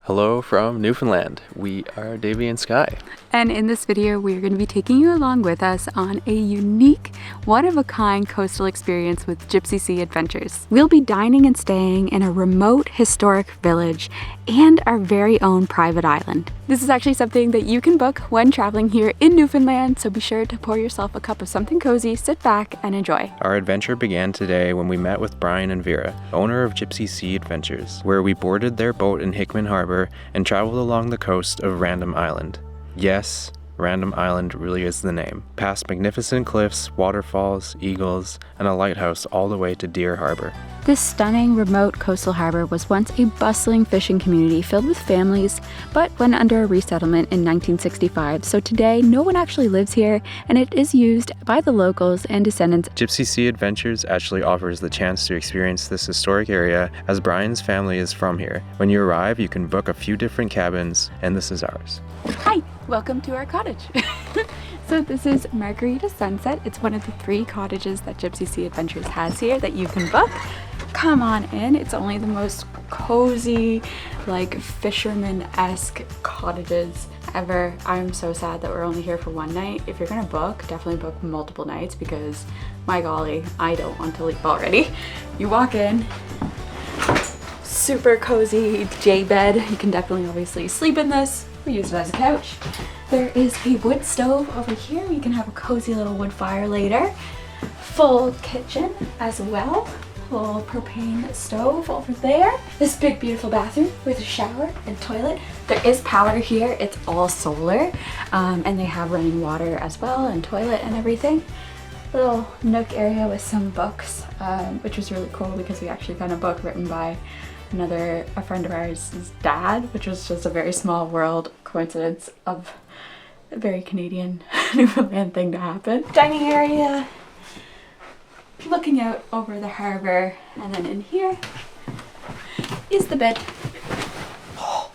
Hello from Newfoundland. We are Davey and Sky. And in this video, we're going to be taking you along with us on a unique, one-of-a-kind coastal experience with Gypsea Sea Adventures. We'll be dining and staying in a remote, historic village and our very own private island. This is actually something that you can book when traveling here in Newfoundland, so be sure to pour yourself a cup of something cozy, sit back, and enjoy. Our adventure began today when we met with Brian and Vera, owner of Gypsea Sea Adventures, where we boarded their boat in Hickman Harbour and traveled along the coast of Random Island. Yes, Random Island really is the name. Past magnificent cliffs, waterfalls, eagles, and a lighthouse all the way to Deer Harbour. This stunning remote coastal harbor was once a bustling fishing community filled with families, but went under a resettlement in 1965, so today no one actually lives here and it is used by the locals and descendants. Gypsea Sea Adventures actually offers the chance to experience this historic area as Brian's family is from here. When you arrive, you can book a few different cabins, and this is ours. Hi, welcome to our cottage. So this is Margarita Sunset. It's one of the 3 cottages that Gypsea Sea Adventures has here that you can book. Come on in. It's only the most cozy, like fisherman-esque cottages ever. I'm so sad that we're only here for one night. If you're gonna book, definitely book multiple nights because my golly, I don't want to leave already. You walk in, super cozy J bed. You can definitely obviously sleep in this. We use it as a couch. There is a wood stove over here. You can have a cozy little wood fire later. Full kitchen as well. Little propane stove over there. This big beautiful bathroom with a shower and toilet. There is power here. It's all solar, and they have running water as well and toilet and everything. Little nook area with some books, which was really cool because we actually found a book written by a friend of ours' dad, which was just a very small world coincidence of a very Canadian Newfoundland thing to happen. Dining area, looking out over the harbor, and then in here is the bed. Oh,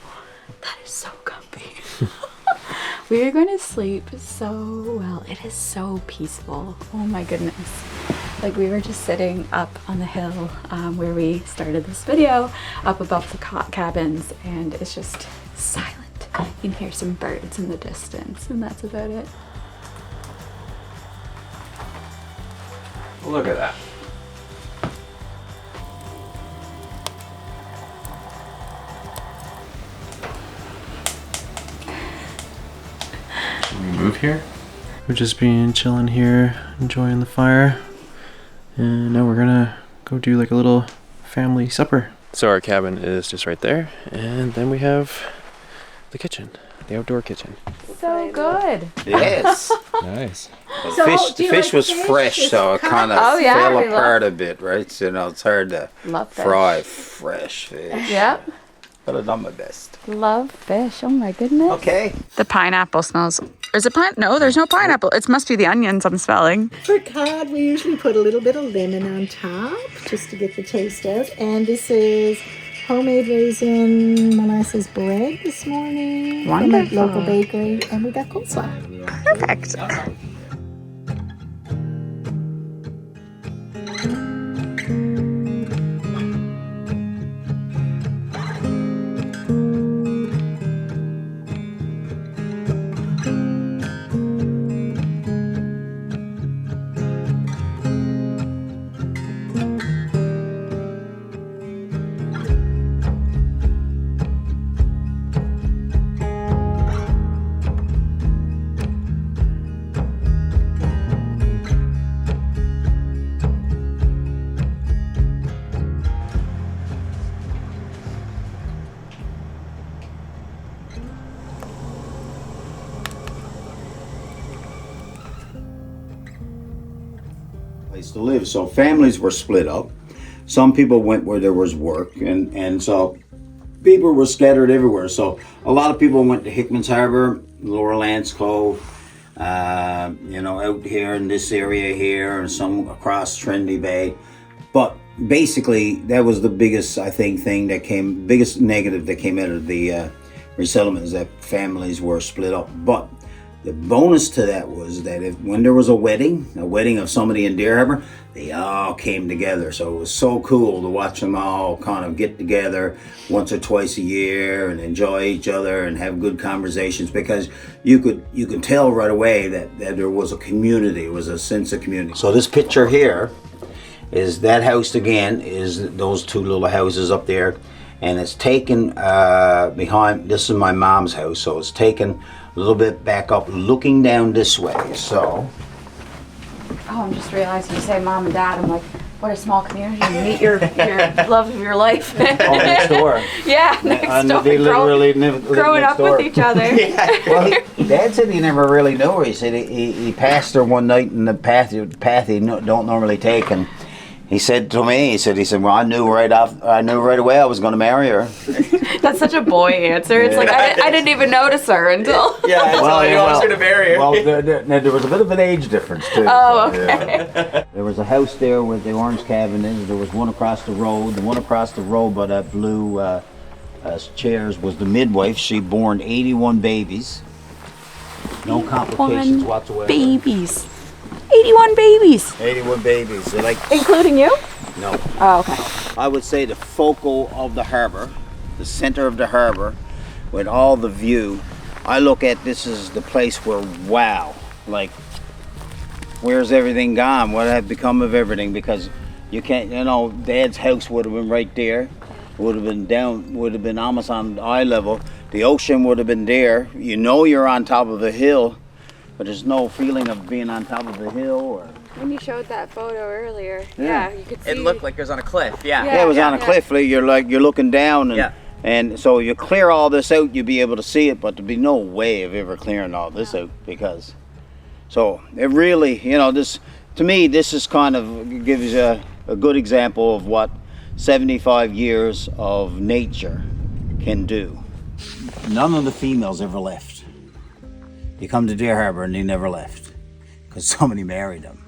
that is so comfy. We are going to sleep so well. It is so peaceful. Oh my goodness. Like, we were just sitting up on the hill where we started this video, up above the cabins, and it's just silent. You can hear some birds in the distance, and that's about it. Look at that. Should we move here? We're just been chilling here, enjoying the fire. And now we're gonna go do like a little family supper. So our cabin is just right there, and then we have the kitchen, the outdoor kitchen. So good. Yes. Nice. The fish was fresh, so it kind of fell apart a bit, right? So, it's hard to fry fresh fish. Yep. But I've done my best. Love fish. Oh my goodness. Okay. The pineapple smells. Is it pine? No, there's no pineapple. It must be the onions I'm smelling. For cod, we usually put a little bit of lemon on top just to get the taste out. And this is homemade raisin molasses bread this morning. Wonderful. From a local bakery. And we got coleslaw. Perfect. Place to live. So families were split up. Some people went where there was work, and so people were scattered everywhere. So a lot of people went to Hickman's Harbour, Lower Lance Cove, out here in this area here, and some across Trendy Bay. But basically, that was the biggest, I think, biggest negative that came out of the resettlement, is that families were split up. But The bonus to that was that when there was a wedding of somebody in Deer Harbour, they all came together. So it was so cool to watch them all kind of get together once or twice a year and enjoy each other and have good conversations, because you could tell right away that there was a community, it was a sense of community. So this picture here is that house again, is those two little houses up there, and it's taken behind, this is my mom's house, so it's taken a little bit back up looking down this way. So Oh, I'm just realizing you say mom and dad. I'm like, what a small community. You meet your love of your life. oh, next door. Yeah, next door. They literally growing up with each other. Yeah. Well, Dad said he never really knew her. He said he passed her one night in the path he don't normally take, and he said to me, he said, well, I knew right away I was going to marry her. That's such a boy answer. It's like, I didn't even notice her until... Yeah, until I knew I was going to marry her. Well, there was a bit of an age difference, too. Oh, okay. Yeah. There was a house there where the orange cabin is. There was one across the road. The one across the road by that blue chairs was the midwife. She born 81 babies. No complications whatsoever. Babies. 81 babies. 81 babies. They're like... Including you? No. Oh, okay. I would say the focal of the harbor, the center of the harbor, with all the view. I look at this as the place where, wow, like, where's everything gone? What had become of everything? Because you can't, Dad's house would have been right there. Would have been almost on eye level. The ocean would have been there. You're on top of a hill, but there's no feeling of being on top of a hill or... When you showed that photo earlier, Yeah. you could see. It looked like it was on a cliff, yeah. Yeah, it was on a cliff. You're looking down, and Yeah. and so you clear all this out, you'll be able to see it. But there'd be no way of ever clearing all this out, because. So it really, this to me, this is kind of gives you a good example of what 75 years of nature can do. None of the females ever left. They come to Deer Harbour and they never left, because somebody married them.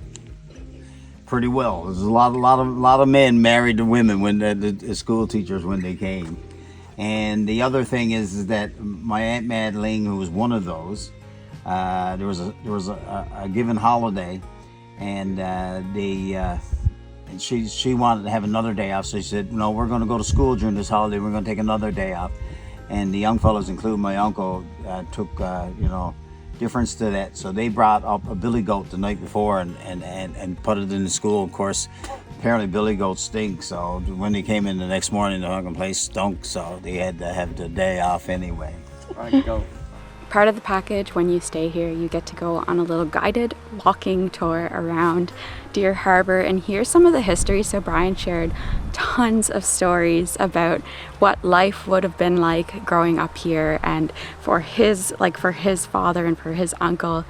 Pretty well. There's a lot of men married to women when the school teachers when they came. And the other thing is that my Aunt Madeline, who was one of those, there was a given holiday, and she wanted to have another day off. So she said, "No, we're going to go to school during this holiday. We're going to take another day off." And the young fellows, including my uncle, took difference to that. So they brought up a billy goat the night before and put it in the school. Of course, apparently billy goats stink. So when they came in the next morning, the fucking place stunk. So they had to have the day off anyway. Right, go. Part of the package, when you stay here, you get to go on a little guided walking tour around Deer Harbour and hear some of the history. So Brian shared tons of stories about what life would have been like growing up here, and for his father and for his uncle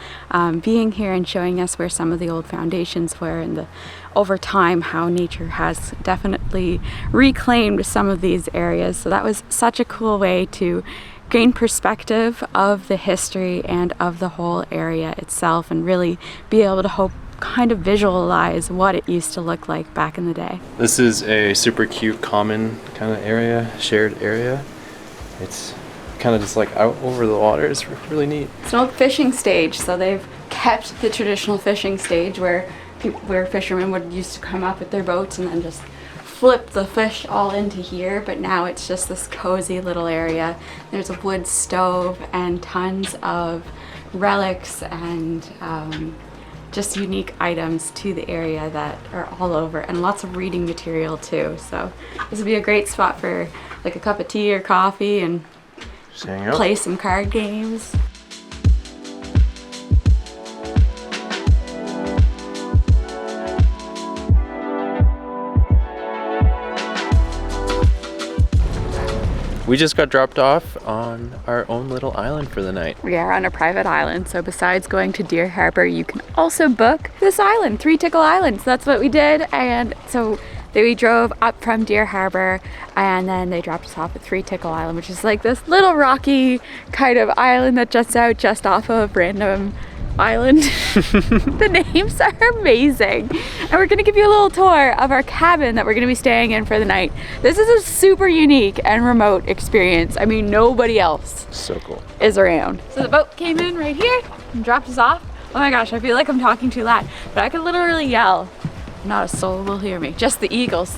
being here and showing us where some of the old foundations were, and over time how nature has definitely reclaimed some of these areas. So that was such a cool way to gain perspective of the history and of the whole area itself, and really be able to kind of visualize what it used to look like back in the day. This is a super cute common kind of area, shared area. It's kind of just like out over the water. It's really neat. It's an old fishing stage, so they've kept the traditional fishing stage where fishermen would used to come up with their boats and then just flip the fish all into here, but now it's just this cozy little area. There's a wood stove and tons of relics and just unique items to the area that are all over, and lots of reading material too. So this would be a great spot for like a cup of tea or coffee and Just hang out. play some card games. We just got dropped off on our own little island for the night. We are on a private island, so besides going to Deer Harbour, you can also book this island, Three Tickle Island. So that's what we did, and so we drove up from Deer Harbour, and then they dropped us off at Three Tickle Island, which is like this little rocky kind of island that juts out just off of random Island. The names are amazing. And we're gonna give you a little tour of our cabin that we're gonna be staying in for the night. This is a super unique and remote experience. I mean, nobody else So cool. is around. So the boat came in right here and dropped us off. Oh my gosh, I feel like I'm talking too loud, but I could literally yell. Not a soul will hear me, just the eagles.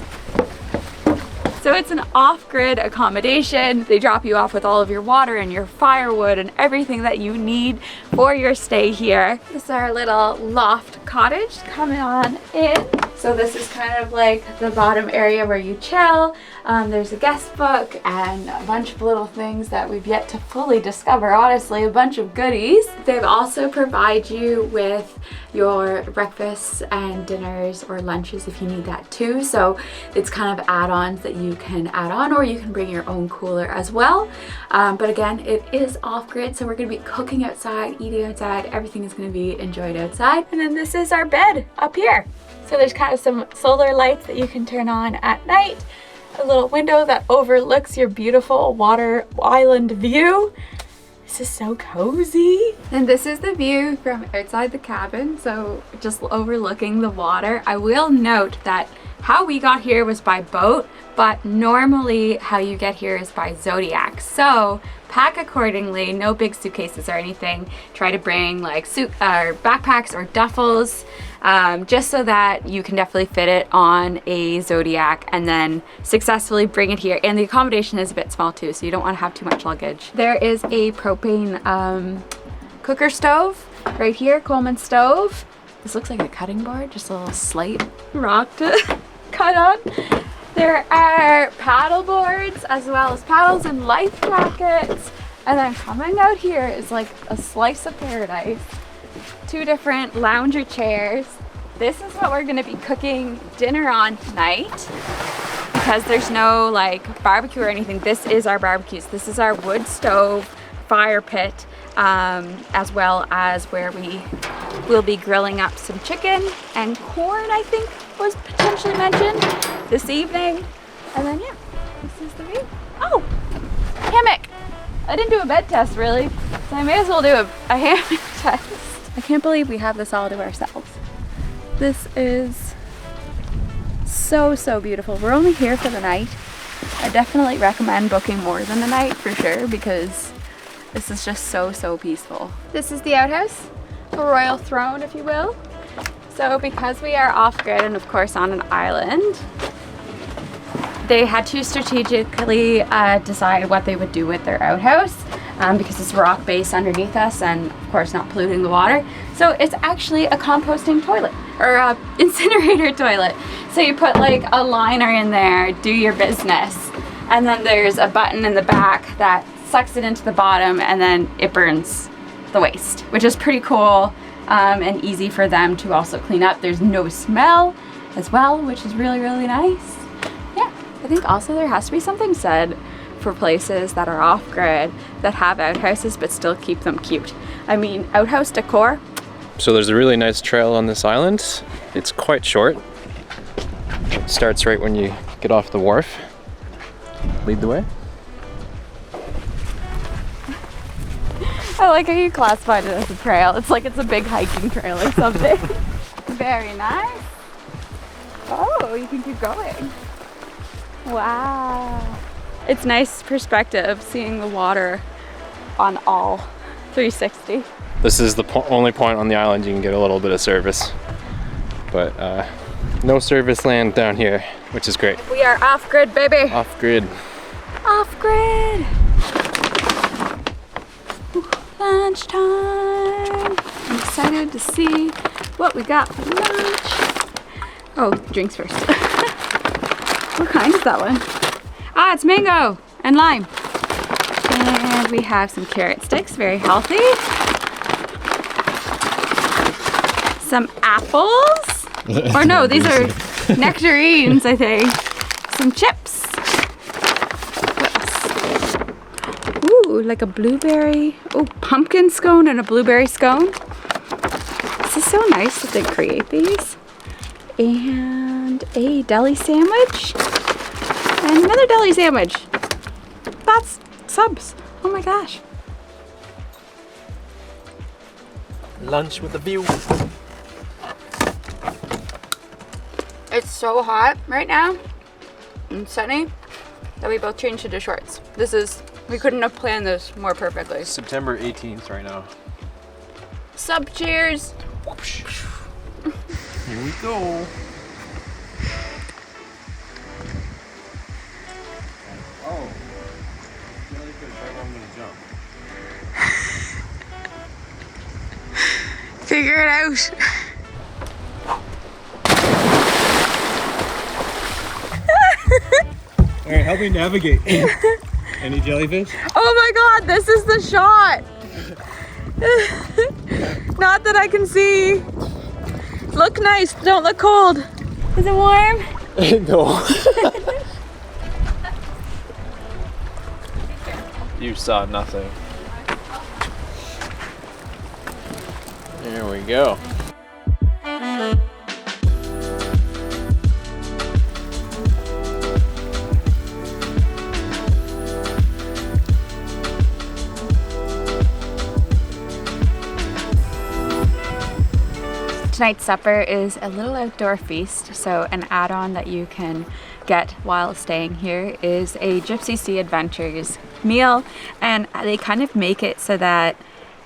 So it's an off-grid accommodation. They drop you off with all of your water and your firewood and everything that you need for your stay here. This is our little loft cottage coming on in. So this is kind of like the bottom area where you chill. There's a guest book and a bunch of little things that we've yet to fully discover, honestly, a bunch of goodies. They also provide you with your breakfasts and dinners or lunches if you need that too. So it's kind of add-ons that you can add on, or you can bring your own cooler as well. But again, it is off-grid, so we're gonna be cooking outside, eating outside, everything is gonna be enjoyed outside. And then this is our bed up here. So there's kind of some solar lights that you can turn on at night, a little window that overlooks your beautiful water island view. This is so cozy. And this is the view from outside the cabin, so just overlooking the water. I will note that how we got here was by boat, but normally how you get here is by Zodiac. So pack accordingly, no big suitcases or anything. Try to bring like backpacks or duffels, just so that you can definitely fit it on a Zodiac and then successfully bring it here. And the accommodation is a bit small too, so you don't want to have too much luggage. There is a propane cooker stove right here, Coleman stove. This looks like a cutting board, just a little slate rock to cut on. There are paddle boards as well as paddles and life jackets. And then coming out here is like a slice of paradise. 2 different lounger chairs. This is what we're gonna be cooking dinner on tonight. Because there's no like barbecue or anything, this is our barbecues. This is our wood stove fire pit, as well as where we will be grilling up some chicken and corn, I think was potentially mentioned this evening. And then yeah, this is the view. Oh, hammock. I didn't do a bed test really, so I may as well do a hammock test. I can't believe we have this all to ourselves. This is so, so beautiful. We're only here for the night. I definitely recommend booking more than a night for sure, because this is just so, so peaceful. This is the outhouse, a royal throne, if you will. So because we are off-grid and of course on an island, they had to strategically decide what they would do with their outhouse, because it's rock base underneath us and of course not polluting the water. So it's actually a composting toilet, or a incinerator toilet. So you put like a liner in there, do your business, and then there's a button in the back that sucks it into the bottom and then it burns the waste, which is pretty cool. And easy for them to also clean up. There's no smell as well, which is really, really nice. Yeah, I think also there has to be something said for places that are off-grid that have outhouses but still keep them cute. I mean, outhouse decor. So there's a really nice trail on this island. It's quite short. It starts right when you get off the wharf. Lead the way. I like how you classified it as a trail. It's like it's a big hiking trail or something. Very nice. Oh, you can keep going. Wow. It's nice perspective seeing the water on all 360. This is the only point on the island you can get a little bit of service. But no service land down here, which is great. We are off-grid, baby. Off-grid. Off-grid. Lunchtime. I'm excited to see what we got for lunch. Oh, drinks first. What kind is that one? Ah, it's mango and lime. And we have some carrot sticks, very healthy. Some apples. Or no, these are nectarines, I think. Some chips. Ooh, like a blueberry. Oh, pumpkin scone and a blueberry scone. This is so nice that they create these. And a deli sandwich. And another deli sandwich. That's subs. Oh my gosh. Lunch with a view. It's so hot right now and sunny that we both changed into shorts. We couldn't have planned this more perfectly. September 18th right now. Sub cheers. Here we go. Oh. I'm gonna jump. Figure it out. All right, help me navigate. Any jellyfish? Oh my god, this is the shot. Not that I can see. Look nice, don't look cold. Is it warm? No. You saw nothing. There we go. Tonight's supper is a little outdoor feast, so an add-on that you can get while staying here is a Gypsea Sea Adventures meal, and they kind of make it so that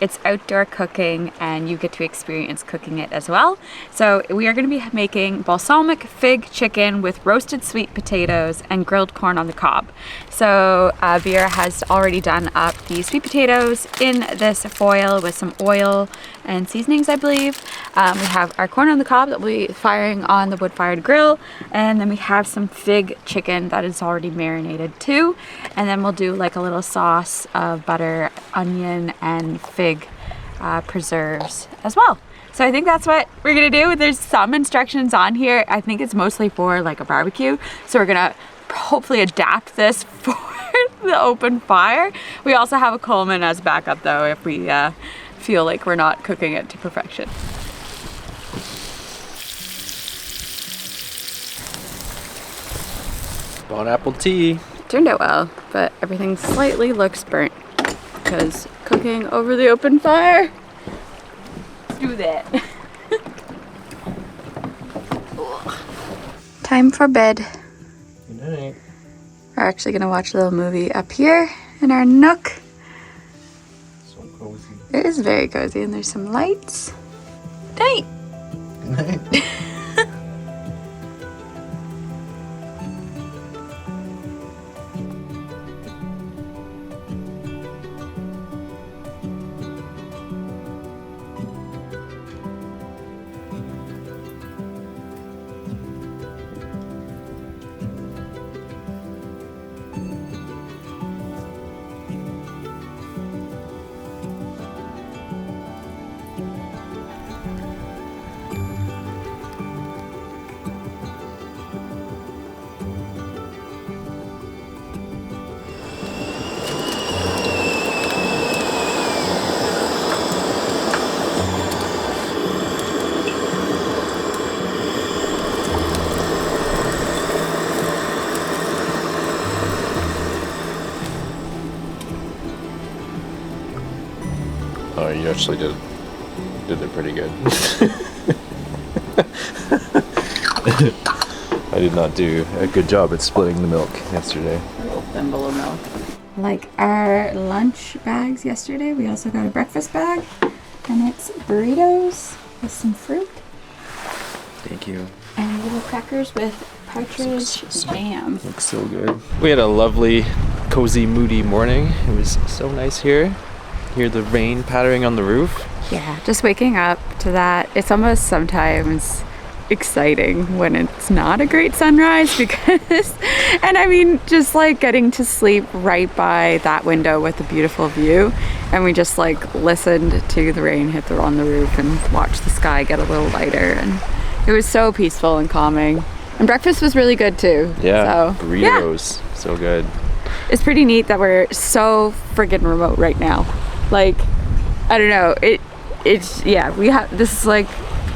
it's outdoor cooking and you get to experience cooking it as well. So we are going to be making balsamic fig chicken with roasted sweet potatoes and grilled corn on the cob. So Vera has already done up the sweet potatoes in this foil with some oil and seasonings, I believe. We have our corn on the cob that we'll be firing on the wood-fired grill, and then we have some fig chicken that is already marinated too, and then we'll do like a little sauce of butter, onion, and fig preserves as well. So I think that's what we're gonna do. There's some instructions on here. I think it's mostly for like a barbecue, so we're gonna hopefully adapt this for the open fire. We also have a Coleman as backup though if we feel like we're not cooking it to perfection. Bon apple tea. Turned out well, but everything slightly looks burnt because cooking over the open fire, do that. Time for bed. Good night. We're actually gonna watch a little movie up here in our nook. So cozy. It is very cozy and there's some lights. Night. Good night. Oh, you actually did it pretty good. I did not do a good job at splitting the milk yesterday. A little thimble of milk. Like our lunch bags yesterday, we also got a breakfast bag, and it's burritos with some fruit. Thank you. And little crackers with partridge jam. Looks so good. We had a lovely, cozy, moody morning. It was so nice here. Hear the rain pattering on the roof. Yeah, just waking up to that. It's almost sometimes exciting when it's not a great sunrise because, and I mean, just like getting to sleep right by that window with a beautiful view. And we just like listened to the rain hit on the roof and watched the sky get a little lighter. And it was so peaceful and calming. And breakfast was really good too. Yeah, so, burritos, yeah. So good. It's pretty neat that we're so friggin' remote right now. Like, I don't know, it's yeah, this is like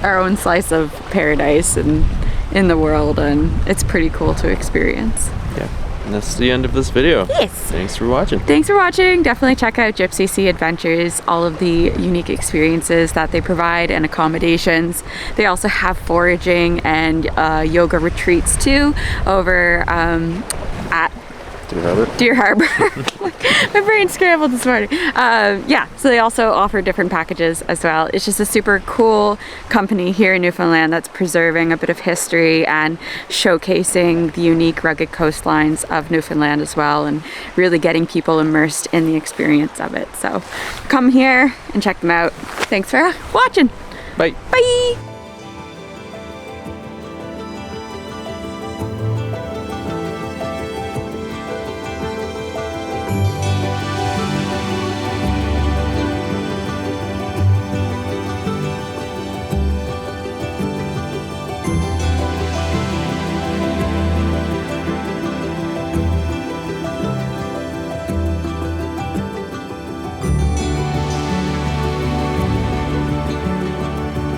our own slice of paradise and in the world, and it's pretty cool to experience. Yeah. And that's the end of this video. Yes. Thanks for watching. Thanks for watching. Definitely check out Gypsea Sea Adventures, all of the unique experiences that they provide and accommodations. They also have foraging and yoga retreats too over at Deer Harbour. Deer Harbour. My brain scrambled this morning. Yeah, so they also offer different packages as well. It's just a super cool company here in Newfoundland that's preserving a bit of history and showcasing the unique rugged coastlines of Newfoundland as well, and really getting people immersed in the experience of it. So come here and check them out. Thanks for watching. Bye. Bye.